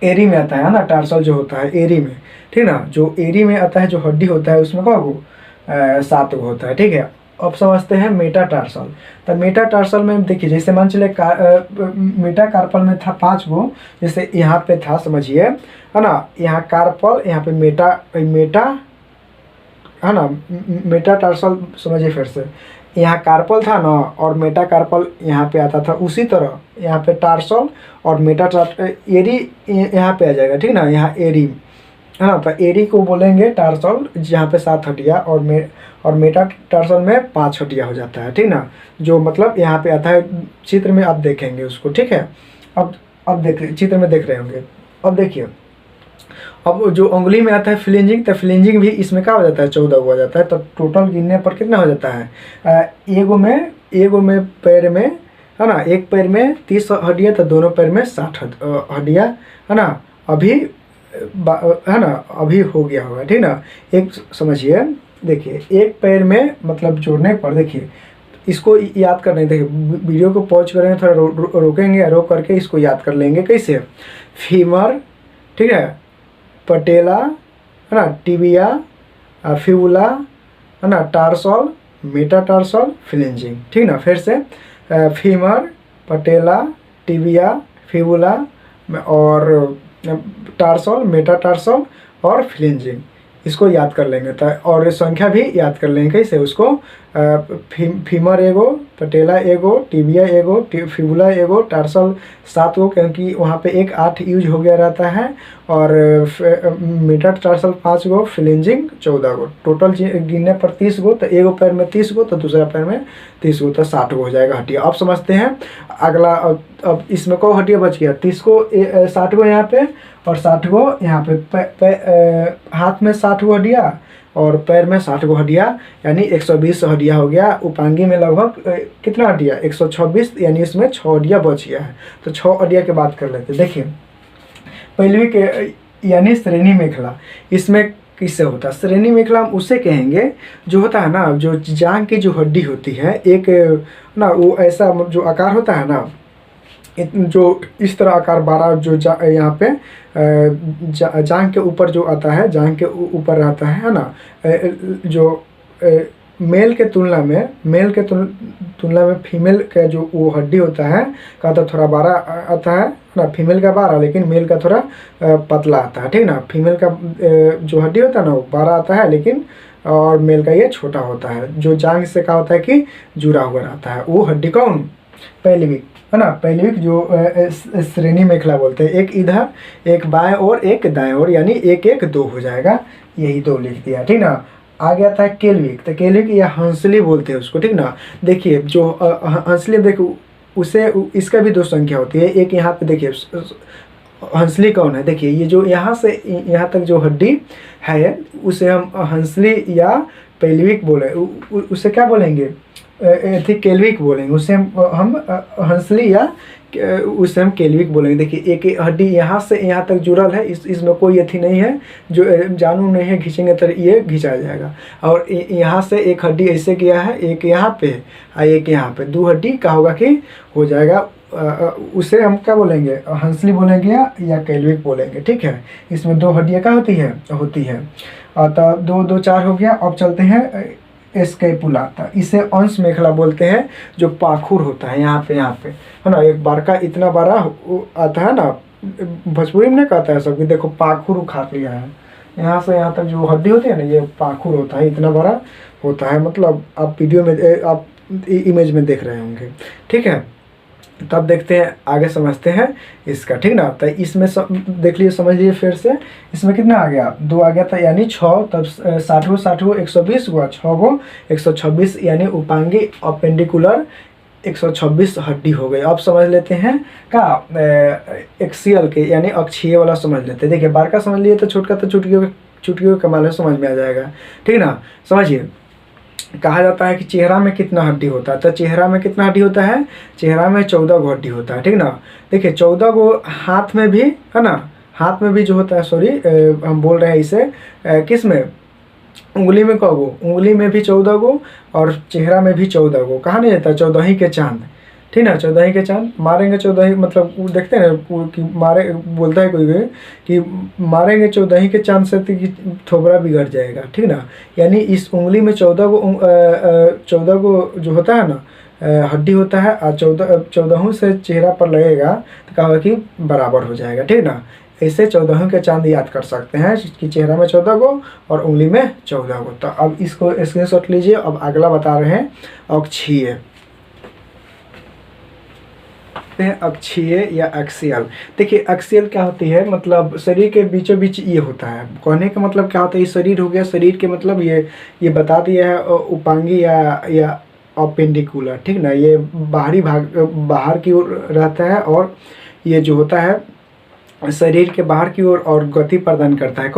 एरी में आता है ना, टार्सल जो होता है एरी में, ठीक ना, जो एरी में आता है जो हड्डी होता है उसमें कब हो 7 गो होता है, ठीक है। अब समझते हैं मेटाटार्सल। तो मेटाटार्सल में देखिए, जैसे मान चले मेटाकार्पल में था 5 गो, जैसे यहाँ पे था समझिए, है ना, यहाँ कार्पल, यहाँ पे मेटा है ना, मेटाटार्सल समझिए फिर से, यहाँ कार्पल था ना और मेटाकार्पल यहाँ पे आता था, उसी तरह यहाँ पे टार्सल और एरी यहाँ पे आ जाएगा, ठीक ना, यहाँ एरी, है ना। तो एरी को बोलेंगे टार्सल, जहाँ पे 7 हड्डियाँ, और मेटाटार्सल में 5 हड्डियाँ हो जाता है, ठीक ना, जो मतलब यहाँ पे आता है, चित्र में आप देखेंगे उसको, ठीक है। अब देख चित्र में देख रहे होंगे। अब देखिए, अब जो उंगली में आता है फ्लिंजिंग, तो फ्लिंजिंग भी इसमें क्या हो जाता है 14 हो जाता है। तो टोटल गिनने पर कितना हो जाता है, एगो में पैर में, है ना, एक पैर में 30 हड्डियाँ, तो दोनों पैर में 60 हड्डियाँ, है ना, अभी है ना, अभी हो गया होगा, ठीक ना। एक समझिए, देखिए एक पैर में मतलब जोड़ने पर, देखिए इसको याद करने, देखिए वीडियो को पॉज करेंगे, थोड़ा रोकेंगे या रोक करके इसको याद कर लेंगे। कैसे, फीमर, ठीक है, पटेला, है ना, टिबिया, फिबुला, है ना, टार्सल, मेटाटार्सल, फ्लिंजिंग, ठीक ना। फिर से फीमर, पटेला, टिबिया, फिबुला और टार्सल, मेटाटार्सल और फ्लिंजिंग, इसको याद कर लेंगे। तो और संख्या भी याद कर लेंगे, कैसे उसको, फीमर एगो, पटेला एगो, टिबिया एगो, फिबुला एगो, टार्सल 7 गो, क्योंकि वहाँ पे एक 8 यूज हो गया रहता है, और मेटाटार्सल 5 गो, फ्लिंजिंग 14 गो, टोटल गिनने पर 30 गो। तो एगो पैर में 30 गो, तो दूसरा पैर में 30 गो, तो 60 गो हो जाएगा हड्डियाँ। अब समझते हैं अगला। अब इसमें को हड्डियाँ बच गया 30 को, 60 गो यहाँ पे और 60 गो यहाँ पे, हाथ में 60 गो हड्डियाँ और पैर में 60 गो हड्डियाँ, यानी 120 हड्डियाँ हो गया। उपांगी में लगभग कितना हड्डियाँ 126, यानी इसमें 6 हड्डियाँ बच गया है। तो 6 हड्डियाँ की बात कर लेते। देखिए पहलवी के यानी श्रेणी मेखला, इसमें किससे होता है, श्रेणी मेखला हम उसे कहेंगे जो होता है ना, जो जांघ की जो हड्डी होती है एक ना, वो ऐसा जो आकार होता है ना, जो इस तरह आकार 12 जो यहाँ पे जांघ के ऊपर जो आता है, जांघ के ऊपर रहता है ना, जो मेल के तुलना में फीमेल का जो वो हड्डी होता है का तो थोड़ा बड़ा आता है ना, फीमेल का बड़ा, लेकिन मेल का थोड़ा पतला आता है, ठीक ना। फीमेल का जो हड्डी होता है ना वो बड़ा आता है, लेकिन और मेल का ये छोटा होता है। जो जांघ से क्या होता है कि जुड़ा हुआ रहता है, वो हड्डी कौन, पैल्विक है ना, पैल्विक जो श्रेणी मेखला बोलते हैं, एक इधर एक बाएं और एक दाएं और, यानी एक एक दो हो जाएगा, यही दो लिख दिया, ठीक ना। आ गया था केल्विक, तो केल्विक या हंसली बोलते हैं उसको, ठीक ना। देखिए जो हंसली, देखो उसे इसका भी दो संख्या होती है, एक यहाँ पे देखिए हंसली कौन है, देखिए ये जो यहाँ से यहाँ तक जो हड्डी है उसे हम हंसली या पेल्विक बोले, उसे क्या बोलेंगे, थी केल्विक बोलेंगे, उसे हम हंसली या उसे हम केल्विक बोलेंगे। देखिए एक हड्डी यहाँ से यहाँ तक जुड़ल है, इसमें कोई अथी नहीं है, जो जानू नहीं है, खींचेंगे तो ये घिंचा जाएगा। और यहाँ से एक हड्डी ऐसे किया है, एक यहाँ पे और एक यहाँ पे, दो हड्डी का होगा कि हो जाएगा, उसे हम क्या बोलेंगे, हंसली बोलेंगे या केल्विक बोलेंगे, ठीक है। इसमें दो हड्डियाँ क्या होती है। तो दो दो चार हो गया। अब चलते हैं स्कैपुला, इसे अंश मेखला बोलते हैं, जो पाखुर होता है यहाँ पे है ना, एक बार का इतना बड़ा आता है ना, भोजपुरी में नहीं कहता है सबकी, देखो पाखुर उखाड़ लिया है, यहाँ से यहाँ तक जो हड्डी होती है ना, ये पाखुर होता है, इतना बड़ा होता है, मतलब आप वीडियो में आप इमेज में देख रहे होंगे, ठीक है। तब देखते हैं आगे, समझते हैं इसका, ठीक ना। तो इसमें देख लीजिए, समझ लीजिए फिर से, इसमें कितना आ गया, दो आ गया था, यानी 6, तब 60 120 हुआ, 6 गो 126, यानी उपांगी अपेंडिकुलर 126 हड्डी हो गई। अब समझ लेते हैं का एक्सियल के, यानी अक्षीय वाला समझ लेते हैं। देखिए बार का समझ लिए तो छोटका तो चुटकियों का कमाल है, समझ में आ जाएगा, ठीक ना। समझिए, कहा जाता है कि चेहरा में कितना हड्डी होता है, तो चेहरा में कितना हड्डी होता है, चेहरा में 14 गो हड्डी होता है, ठीक ना। देखिए 14 गो हाथ में भी है ना, हाथ में भी जो होता है, सॉरी हम बोल रहे हैं इसे किस में, उंगली में कब गो, उंगली में भी 14 गो और चेहरा में भी 14 गो। कहा नहीं जाता 14 ही के चांद, ठीक ना, 14 ही के चांद, मारेंगे 14 ही, मतलब वो देखते हैं कि मारे, बोलता है कोई कि मारेंगे 14 ही के चांद से कि थोबड़ा बिगड़ जाएगा, ठीक ना। यानी इस उंगली में 14 गो जो होता है ना हड्डी होता है, और 14 से चेहरा पर लगेगा तो कहा कि बराबर हो जाएगा, ठीक ना। ऐसे 14 के चांद याद कर सकते हैं कि चेहरा में 14 गो और उंगली में 14 गो। तो अब इसको स्क्रीनशॉट लीजिए। अब अगला बता रहे हैं अक्षीय, अक्षीय या एक्सियल। देखिए एक्सियल क्या होती है, मतलब शरीर के बीचों बीच ये होता है, कहने का मतलब क्या होता है, ये शरीर हो गया, शरीर के मतलब ये बता दिया है, उपांगी या अपेंडिकुलर, ठीक ना। ये बाहरी भाग, बाहर की ओर रहता है, और ये जो होता है शरीर के बाहर की ओर और गति प्रदान करता है,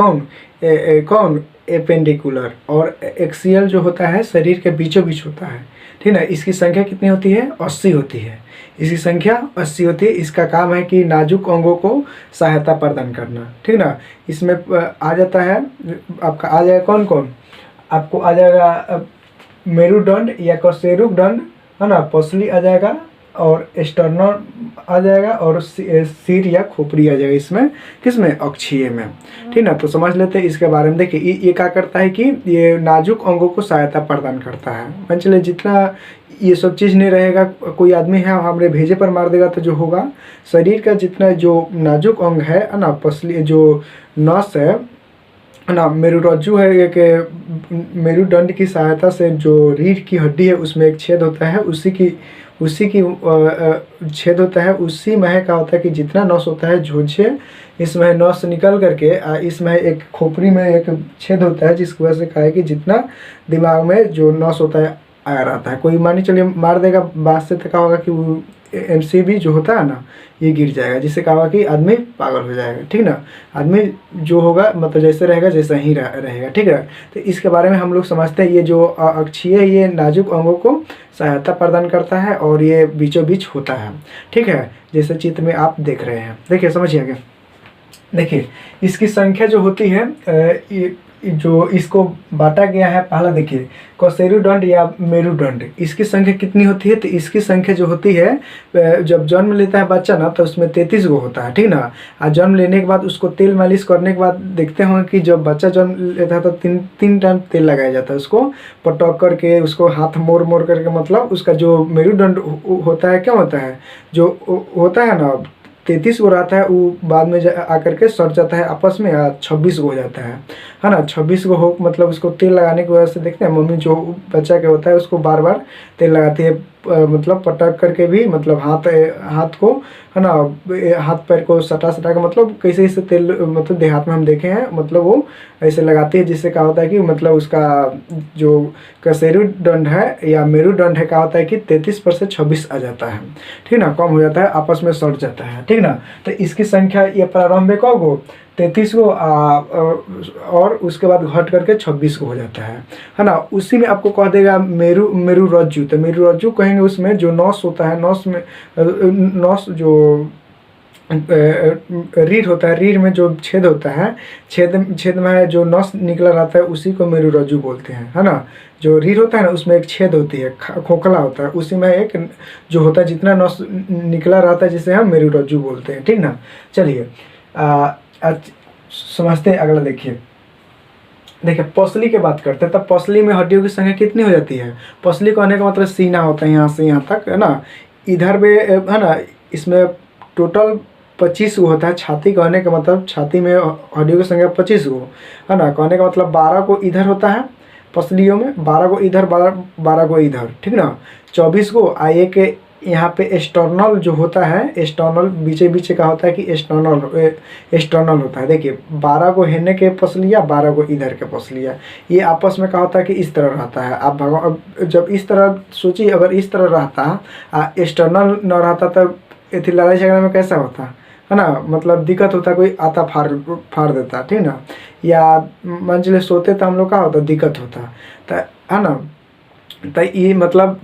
कौन एपेंडिकुलर। और एक्सियल जो होता है शरीर के बीचों बीच होता है, ठीक ना। इसकी संख्या कितनी होती है, 80 होती है, इसकी संख्या 80 होती है। इसका काम है कि नाजुक अंगों को सहायता प्रदान करना, ठीक ना। इसमें आ जाता है, आपका आ जाएगा कौन, आपको आ जाएगा मेरुदंड या कशेरुकदंड, है ना, पसली आ जाएगा, और स्टर्नम आ जाएगा, और सिर या खोपड़ी आ जाएगा, इसमें किसमें, अक्षीय में, ठीक ना। तो समझ लेते हैं इसके बारे में। देखिए ये क्या करता है कि ये नाजुक अंगों को सहायता प्रदान करता है। मान चलिए जितना ये सब चीज़ नहीं रहेगा, कोई आदमी है हमारे भेजे पर मार देगा तो जो होगा, शरीर का जितना जो नाजुक अंग है ना, पसली जो नस है ना, मेरुरज्जु है, एक मेरुदंड की सहायता से जो रीढ़ की हड्डी है उसमें एक छेद होता है, उसी की छेद होता है, उसी में क्या होता है कि जितना नस होता है झोझे, इसमें नस निकल करके इसमें एक खोपड़ी में एक छेद होता है, जिसकी वजह से कहा है कि जितना दिमाग में जो नस होता है आया रहता है। कोई मान चलिए मार देगा बात से, तो क्या होगा कि वो MCB जो होता है ना, ये गिर जाएगा, जिससे कहा होगा कि आदमी पागल हो जाएगा, ठीक ना। आदमी जो होगा मतलब जैसे रहेगा जैसा ही रहेगा, ठीक है। तो इसके बारे में हम लोग समझते हैं, ये जो अक्षीय ये नाजुक अंगों को सहायता प्रदान करता है, और ये बीचों बीच होता है, ठीक है, जैसे चित्र में आप देख रहे हैं। देखिए समझिए आगे, देखिए इसकी संख्या जो होती है, जो इसको बांटा गया है, पहला देखिए कशेरुदंड या मेरुदंड, इसकी संख्या कितनी होती है, तो इसकी संख्या जो होती है, जब जन्म लेता है बच्चा ना, तो उसमें 33 गो होता है, ठीक ना। और जन्म लेने के बाद उसको तेल मालिश करने के बाद देखते होंगे कि जब बच्चा जन्म लेता है तो तीन टाइम तेल लगाया जाता है, उसको पटक करके, उसको हाथ मोड़ करके, मतलब उसका जो मेरुदंड होता है क्या होता है, जो होता है ना 33 गो रहता है, वो बाद में आकर के सट जाता है आपस में, 26 गो हो जाता है ना। 26 गो हो मतलब उसको तेल लगाने की वजह से देखते हैं, मम्मी जो बच्चा के होता है उसको बार बार तेल लगाती है, मतलब पटक करके भी मतलब हाथ को है ना, हाथ पैर को सटा सटा के मतलब कैसे इसे तेल मतलब देहात में हम देखे हैं, मतलब वो ऐसे लगाती है, जिससे क्या होता है कि मतलब उसका जो कशेरुदंड है या मेरुदंड है क्या होता है कि 33 पर से 26 आ जाता है, ठीक ना, कम हो जाता है, आपस में सट जाता है, ठीक ना। तो इसकी संख्या ये प्रारंभ में कब हो 33 को और उसके बाद घट करके 26 को हो जाता है ना। उसी में आपको कह देगा मेरु रज्जु, तो मेरु रज्जु कहेंगे उसमें जो नस होता है, नस में नस जो रीढ़ होता है, रीढ़ में जो छेद होता है, छेद में जो नस निकला रहता है उसी को मेरु रज्जु बोलते हैं, है ना। जो रीढ़ होता है ना उसमें एक छेद होती है, खोखला होता है, उसी में एक जो होता है जितना नस निकला रहता है जिसे हम मेरु रज्जु बोलते हैं, ठीक ना। चलिए समझते हैं अगला। देखिए पसली की बात करते हैं, तब पसली में हड्डियों की संख्या कितनी हो जाती है। पसली कहने का मतलब सीना होता है, यहाँ से यहाँ तक, है ना। इधर में है ना, इसमें टोटल 25 गो होता है। छाती कहने का मतलब छाती में हड्डियों की संख्या 25 गो, है ना। कहने का मतलब 12 को इधर होता है पसलियों में, 12 को इधर, 12 को इधर, ठीक ना। 24 को आए के यहाँ पे एक्सटर्नल जो होता है, एक्सटर्नल बीचे बीचे का होता है कि एक्सटर्नल होता है। देखिए 12 को हेने के पसलिया, 12 को इधर के पसलिया, ये आपस में क्या होता है कि इस तरह रहता है। आप जब इस तरह सोचिए, अगर इस तरह रहता एक्सटर्नल न रहता तब इतनी लड़ाई झगड़ा में कैसा होता है ना, मतलब दिक्कत होता, कोई आता फाड़ देता, ठीक ना। या मान चलिए सोते तो हम लोग का होता, दिक्कत होता, है ना। तो ये मतलब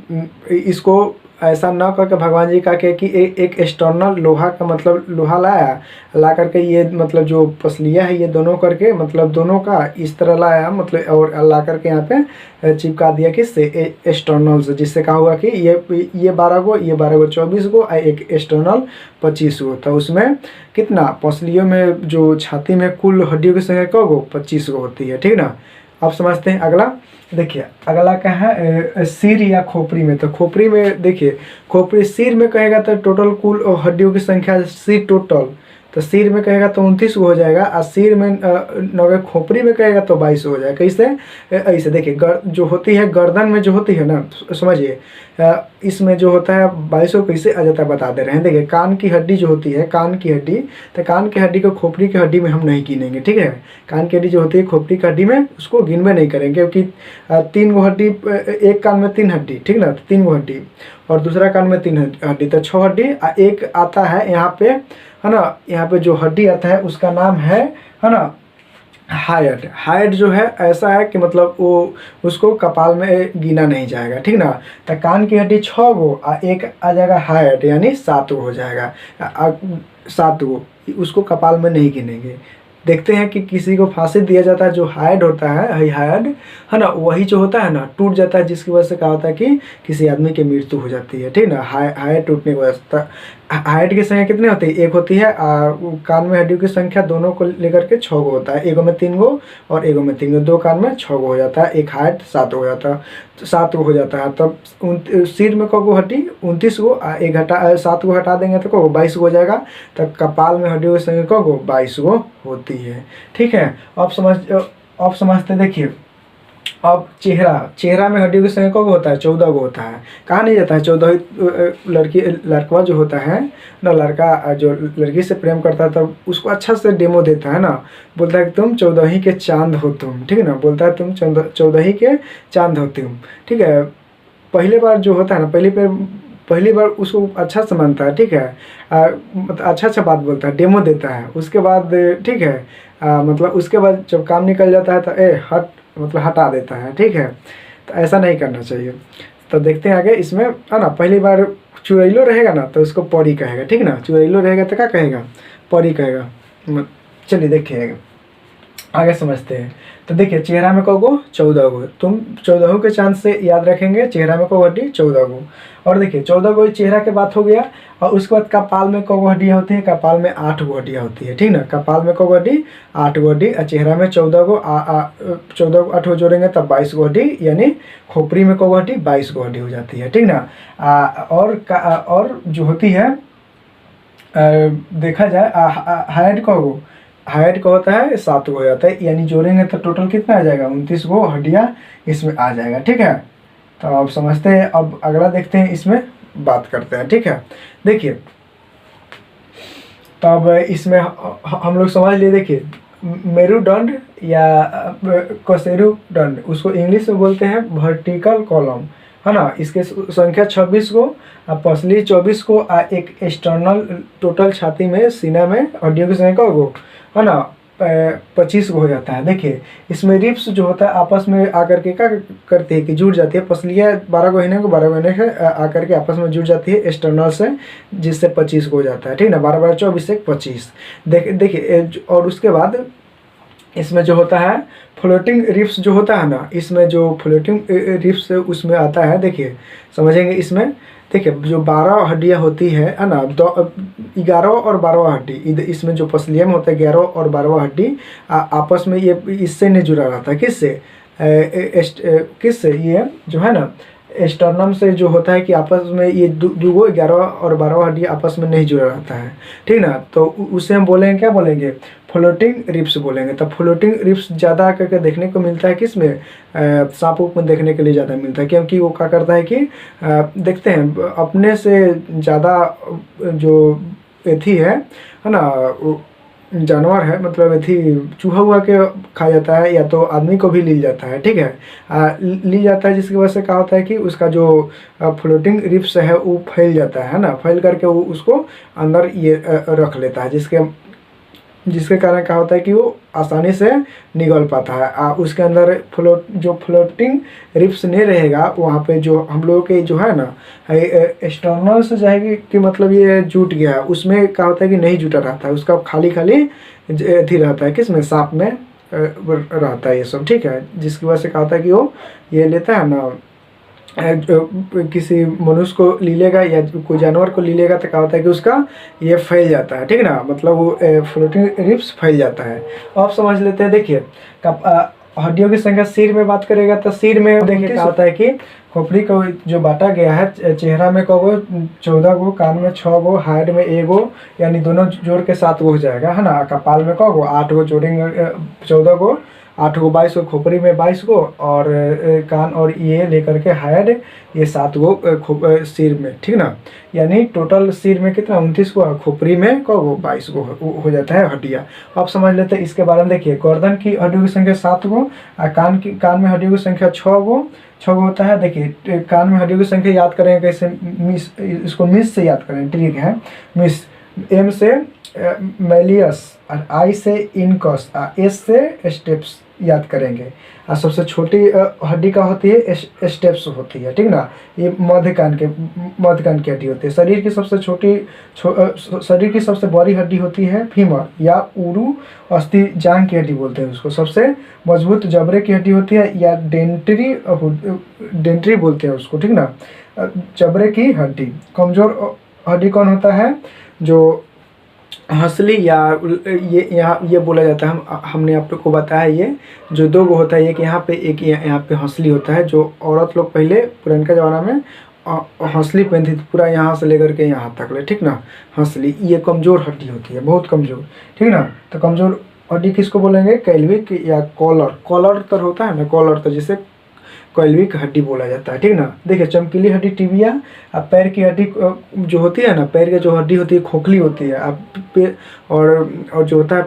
इसको ऐसा न करके भगवान जी का कि एक एक्सटर्नल लोहा का मतलब लोहा ला करके ये मतलब जो पसलियाँ है ये दोनों करके मतलब दोनों का इस तरह लाया, मतलब और ला करके यहाँ पे चिपका दिया किससे, एक्सटर्नल से, जिससे कहा हुआ कि ये 12 को, ये 12 को 24 को, एक एक्सटर्नल 25 को। तो उसमें कितना पसलियों में जो छाती में कुल हड्डियों की संख्या कब हो 25 को होती है, ठीक ना। अब समझते हैं अगला। देखिए अगला क्या है सिर या खोपड़ी में। तो खोपड़ी में देखिए, खोपड़ी सिर में कहेगा तो टोटल कुल हड्डियों की संख्या सिर टोटल, तो सिर में कहेगा तो 29 हो जाएगा, और सिर में अगर खोपड़ी में कहेगा तो 22 हो जाएगा। कैसे, ऐसे देखिए जो होती है गर्दन में जो होती है ना, समझिए इसमें जो होता है 22 कैसे आ जाता है बता दे रहे हैं। देखिए कान की हड्डी जो होती है, कान की हड्डी, तो कान की हड्डी को खोपड़ी की हड्डी में हम नहीं गिनेंगे, ठीक है। कान की हड्डी जो होती है खोपड़ी की हड्डी में उसको गिनवे नहीं करेंगे, क्योंकि 3 गो हड्डी, एक कान में 3 हड्डी, ठीक ना, 3 गो हड्डी, और दूसरा कान में 3 हड्डी, तो 6 हड्डी। एक आता है यहाँ पे, है ना, यहाँ पे जो हड्डी आता है उसका नाम है ना हाइड। हाइड जो है ऐसा है कि मतलब वो उसको कपाल में गिना नहीं जाएगा, ठीक ना। तो कान की हड्डी 6 गो और एक आ जाएगा हाइड, यानी 7 गो हो जाएगा, 7 गो, उसको कपाल में नहीं गिनेंगे। देखते हैं कि किसी को फांसी दिया जाता है, जो हाइड होता है, हाइड है ना, वही जो होता है ना टूट जाता है, जिसकी वजह से क्या होता है कि किसी आदमी की मृत्यु हो जाती है, ठीक ना। हाइड टूटने की वजह से हाइड की संख्या कितनी होती है, एक होती है। कान में हड्डियों की संख्या दोनों को लेकर के 6 गो होता है, एगो में 3 गो और एगो में 3 गो, 2 कान में 6 गो हो जाता है, एक हाइड 7 हो जाता है, 7 गो हो जाता है। तब सिर में कब हड्डी 29 गो, एक 7 गो हटा देंगे तो कब 22 गो हो जाएगा। तब कपाल में हड्डियों की संख्या कब 22 गो होती है, ठीक है। अब समझते देखिए। अब चेहरा में हड्डियों की संख्या कब होता है 14 गो होता है। कहा नहीं जाता है 14 लड़का जो होता है ना, लड़का जो लड़की से प्रेम करता है तब उसको अच्छा से डेमो देता है ना, बोलता है कि तुम 14 ही के चांद हो तुम, ठीक है ना, बोलता है तुम 14 ही के चांद हो तुम, ठीक है। पहले बार जो होता है ना, पहली बार उसको अच्छा से मानता है, ठीक है, मतलब अच्छा बात बोलता है, डेमो देता है। उसके बाद ठीक है, मतलब उसके बाद जब काम निकल जाता है तो मतलब हटा देता है, ठीक है। तो ऐसा नहीं करना चाहिए। तो देखते हैं आगे इसमें, है ना। पहली बार चुड़ैलो रहेगा ना तो उसको परी कहेगा, ठीक ना। चुड़ैलो रहेगा तो क्या कहेगा, परी कहेगा। चलिए देखिए आगे समझते हैं। तो देखिए चेहरा में कहोगो 14 गो, तुम 14 के चांद से याद रखेंगे, चेहरा में कहो हड्डी 14 गो। और देखिए 14 गो चेहरा के बात हो गया। और उसके बाद कपाल में कहो हड्डियाँ होती है, कपाल में 8 गो हड्डियाँ होती है, ठीक ना। कपाल में कहो हड्डी 8 गो हड्डी, और चेहरा में 14 गो, 14 8 गो जोड़ेंगे तब 22 गो हड्डी, यानी खोपड़ी में कहो हड्डी 22 गो हड्डी हो जाती है, ठीक ना। और जो होती है देखा जाए हाइड कहो, हाइट का होता है 7 गो हो जाता है, यानी जोड़ेंगे तो टोटल कितना आ जाएगा 29 गो हड्डियाँ इसमें आ जाएगा, ठीक है। तो आप समझते हैं। अब अगला देखते हैं, इसमें बात करते हैं, ठीक है। देखिए तो अब इसमें हम लोग समझ लिए। देखिए मेरुदंड या कशेरुदंड, उसको इंग्लिश में बोलते हैं वर्टिकल कॉलम, है ना। इसके संख्या 26 को, पसली 24 को, एक एक्सटर्नल टोटल छाती में सीना में हड्डियों की संख्या को, है ना, 25 को हो जाता है। देखिए इसमें रिब्स जो होता है आपस में आकर के क्या करती है कि जुड़ जाती है। पसलियाँ 12 महीने को 12 महीने से आकर के आपस में जुड़ जाती है एक्सटर्नल से, जिससे 25 को हो जाता है, ठीक ना। 12 12 24 से 25। देखिए और उसके बाद इसमें जो होता है फ्लोटिंग रिब्स जो होता है ना, इसमें जो फ्लोटिंग रिब्स उसमें आता है। देखिए समझेंगे इसमें। देखिए जो 12 हड्डियाँ होती है ना, 11 और 12वां हड्डी, इसमें जो पसलिया में होता है 11 और 12वां हड्डी आपस में ये इससे नहीं जुड़ा रहता है। किससे? किससे? ये जो है ना स्टर्नम से जो होता है कि आपस में ये दूगो 11 और 12वां हड्डी आपस में नहीं जुड़ा रहता है, ठीक ना। तो उसे हम बोलेंगे, क्या बोलेंगे? फ्लोटिंग रिब्स बोलेंगे। तो फ्लोटिंग रिब्स ज़्यादा करके देखने को मिलता है किसमें? सांप में देखने के लिए ज़्यादा मिलता है, क्योंकि वो क्या करता है कि देखते हैं अपने से ज़्यादा जो एथी है ना, जानवर है, मतलब एथी चूहा हुआ के खा जाता है, या तो आदमी को भी ली जाता है, ठीक है, ली जाता है। जिसकी वजह से क्या होता है कि उसका जो फ्लोटिंग रिब्स है वो फैल जाता है ना, फैल करके वो उसको अंदर ये रख लेता है, जिसके कारण क्या होता है कि वो आसानी से निगल पाता है। उसके अंदर फ्लोटिंग रिब्स नहीं रहेगा, वहाँ पे जो हम लोगों के जो है ना एक्सटर्नल से जाएगी कि मतलब ये जुट गया है, उसमें क्या होता है कि नहीं जुटा रहता है, उसका खाली अथी रहता है, किसमें? सांप में रहता है ये सब, ठीक है। जिसकी वजह से क्या होता है कि वो ये लेता है ना, किसी मनुष्य को ली लेगा या कोई जानवर को ली लेगा तो क्या होता है कि उसका ये फैल जाता है, ठीक ना, मतलब वो फ्लोटिंग रिब्स फैल जाता है। अब समझ लेते हैं। देखिए हड्डियों की संख्या सिर में बात करेगा तो सिर में देखिए क्या होता है कि खोपड़ी को जो बांटा गया है, चेहरा में को 14 गो, कान में 6 गो, हाइड में 1 गो, यानी दोनों जोड़ के 7 गो हो जाएगा, है ना। कपाल में 8 गो जोड़ेंगे, 14 गो, 8 गो 22 गो, खोपड़ी में 22 गो, और कान और ये लेकर के हाइड ये 7 गो सिर में, ठीक ना। यानी टोटल सिर में कितना? 29 गो, खोपड़ी में 22 गो हो जाता है हड्डियाँ। अब समझ लेते हैं इसके बारे में। देखिए गर्दन की हड्डियों की संख्या 7 गो, कान में हड्डियों की संख्या 6 गो होता है। देखिए कान में हड्डियों की संख्या याद करेंगे कैसे? इसको मिस से याद करें, ठीक है। मिस, एम से मेलियस, और आई से इनकस, एस से स्टेप्स याद करेंगे। और सबसे छोटी हड्डी का होती है स्टेप्स होती है, ठीक ना। ये मध्य कान की हड्डी होती है। शरीर की सबसे बड़ी हड्डी होती है फीमर या उरु अस्थि जांग की हड्डी बोलते हैं उसको। सबसे मजबूत जबड़े की हड्डी होती है या डेंट्री बोलते हैं उसको, ठीक ना, जबड़े की हड्डी। कमजोर हड्डी कौन होता है? जो हंसली, या ये यहाँ ये बोला जाता है, हमने आप लोग को बताया, ये जो 2 गो होता है, एक यहाँ पे एक यहाँ पे हंसली होता है। जो औरत लोग पहले पुराने ज़माना में हंसली पहनती थी, पूरा यहाँ से लेकर के यहाँ तक ले, ठीक ना। हंसली ये कमज़ोर हड्डी होती है, बहुत कमज़ोर, ठीक ना। तो कमज़ोर हड्डी किसको बोलेंगे? कैल्विक या कॉलर तर होता है ना, कॉलर तर जिसे कैल्विक हड्डी बोला जाता है, ठीक ना। देखिए चमकीली हड्डी टिबिया, पैर की हड्डी जो होती है ना, पैर की जो हड्डी होती है खोखली होती है। और जो होता है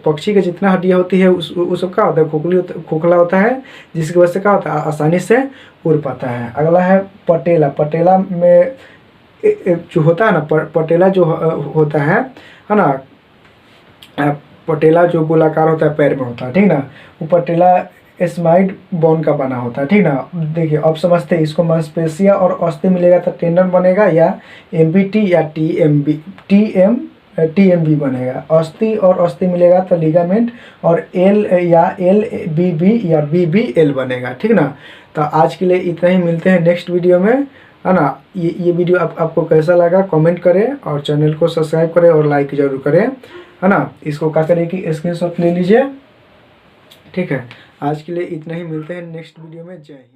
पक्षी के जितना हड्डियाँ होती है उस सब क्या होता है? खोखला होता है, जिसकी वजह से क्या होता है? आसानी से उड़ पाता है। अगला है पटेला। पटेला में जो होता है ना, पटेला जो होता है ना, पटेला जो गोलाकार होता है पैर में होता है, ठीक ना। वो पटेला एस्माइड बोन का बना होता है, ठीक ना। देखिए अब समझते हैं इसको। मांसपेशिया और अस्थि मिलेगा तो टेंडन बनेगा, या एमबीटी या टीएमबी बनेगा। अस्थि और अस्थि मिलेगा तो लिगामेंट, और एल या एलबीबी या बीबीएल बनेगा, ठीक ना। तो आज के लिए इतना ही, मिलते हैं नेक्स्ट वीडियो में, है ना। ये वीडियो आपको कैसा लगा कमेंट करें, और चैनल को सब्सक्राइब करें और लाइक ज़रूर करें, है ना। इसको क्या करें कि स्क्रीनशॉट ले लीजिए, ठीक है। आज के लिए इतना ही, मिलते हैं नेक्स्ट वीडियो में। जय हिंद।